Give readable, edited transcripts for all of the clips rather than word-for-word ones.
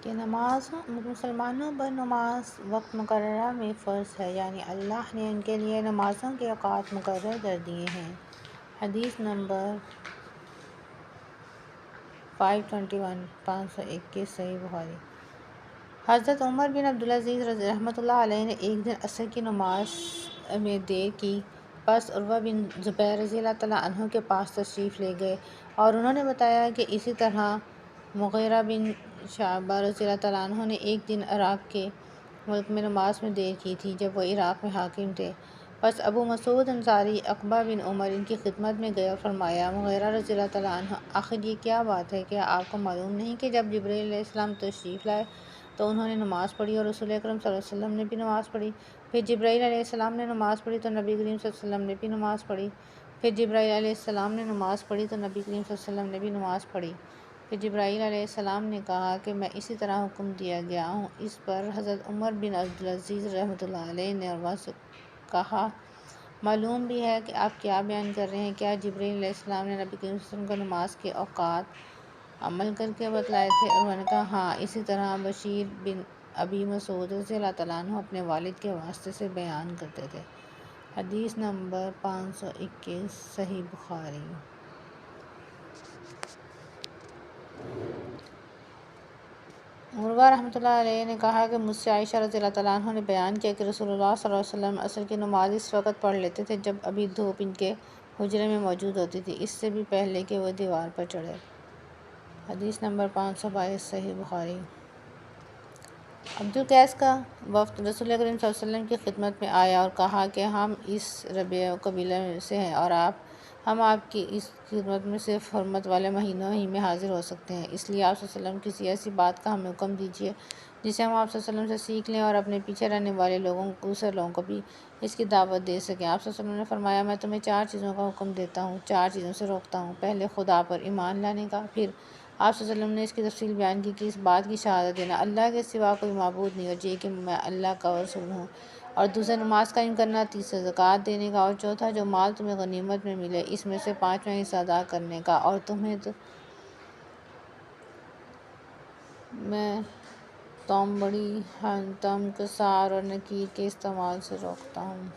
کہ مسلمانوں پر نماز وقت مقررہ میں فرض ہے، یعنی اللہ نے ان کے لیے نمازوں کے اوقات مقرر کر دیے ہیں۔ حدیث نمبر 521 صحیح بخاری۔ حضرت عمر بن عبدالعزیز رحمۃ اللہ علیہ نے ایک دن عصر کی نماز میں دیر کی، پس عروہ بن زبیر رضی اللہ تعالیٰ عنہ کے پاس تشریف لے گئے اور انہوں نے بتایا کہ اسی طرح مغیرہ بن شعبہ رضی اللہ تعالیٰ عنہ نے ایک دن عراق کے ملک میں نماز میں دیر کی تھی جب وہ عراق میں حاکم تھے۔ پس ابو مسعود انصاری عقبہ بن عمر ان کی خدمت میں گئے اور فرمایا، مغیرہ رضی اللہ تعالیٰ عنہ، آخر یہ کیا بات ہے؟ کیا آپ کو معلوم نہیں کہ جب جبرائیل علیہ السلام تشریف لائے تو انہوں نے نماز پڑھی اور رسول اکرم صلی اللہ علیہ وسلم نے بھی نماز پڑھی؟ پھر جبرائیل علیہ السلام نے نماز پڑھی تو نبی کریم صلی اللہ علیہ وسلم نے بھی نماز پڑھی۔ پھر جبرائیل علیہ السلام نے نماز پڑھی تو نبی کریم صلی اللہ علیہ وسلم نے بھی نماز پڑھی۔ پھر جبرائیل علیہ السلام نے کہا کہ میں اسی طرح حکم دیا گیا ہوں۔ اس پر حضرت عمر بن عبدالعزیز رحمۃ اللہ علیہ نے عروہ سے کہا، معلوم بھی ہے کہ آپ کیا بیان کر رہے ہیں؟ کیا جبرائیل علیہ السلام نے نبی کریم صلی اللہ علیہ وسلم کو نماز کے اوقات عمل کر کے بتلائے تھے؟ عروہ نے کہا، ہاں، اسی طرح بشیر بن ابی مسعود رضی اللہ تعالیٰ عنہ اپنے والد کے واسطے سے بیان کرتے تھے۔ حدیث نمبر 521 صحیح بخاری۔ عروہ رحمۃ اللہ علیہ نے کہا کہ مجھ سے عائشہ رضی اللہ تعالیٰ عنہ نے بیان کیا کہ رسول اللہ صلی اللہ علیہ وسلم عصر کی نماز اس وقت پڑھ لیتے تھے جب ابھی دھوپ ان کے حجرے میں موجود ہوتی تھی، اس سے بھی پہلے کہ وہ دیوار پر چڑھے۔ حدیث نمبر 522 صحیح بخاری۔ عبدالقیس کا وفد رسول کریم صلی اللہ علیہ وسلم کی خدمت میں آیا اور کہا کہ ہم اس ربیع قبیلہ سے ہیں اور ہم آپ کی اس خدمت میں صرف حرمت والے مہینوں ہی میں حاضر ہو سکتے ہیں، اس لیے آپ صلی اللہ علیہ وسلم کسی ایسی بات کا ہمیں حکم دیجیے جسے ہم آپ صلی اللہ علیہ وسلم سے سیکھ لیں اور اپنے پیچھے رہنے والے دوسرے لوگوں کو بھی اس کی دعوت دے سکیں۔ آپ صلی اللہ علیہ وسلم نے فرمایا، میں تمہیں 4 چیزوں کا حکم دیتا ہوں، 4 چیزوں سے روکتا ہوں۔ پہلے خدا پر ایمان لانے کا۔ پھر آپ صلی اللہ علیہ وسلم نے اس کی تفصیل بیان کی کہ اس بات کی شہادت دینا اللہ کے سوا کوئی معبود نہیں اور یہ کہ میں اللہ کا رسول ہوں، اور دوسرا نماز قائم کرنا، تیسرا زکوٰۃ دینے کا، اور چوتھا جو مال تمہیں غنیمت میں ملے اس میں سے 5واں حصہ ادا کرنے کا، اور تمہیں میں تومڑی، حنطم، کسار اور نکیر کے استعمال سے روکتا ہوں۔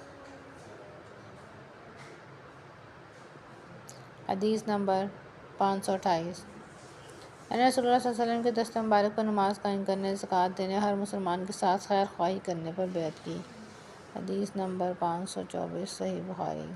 حدیث نمبر 528۔ میں نے رسول اللہ صلی اللہ علیہ وسلم کے دست مبارک پر نماز قائم کرنے، زکوٰۃ دینے، ہر مسلمان کے ساتھ خیر خواہی کرنے پر بیعت کی۔ حدیث نمبر 524 صحیح بخاری۔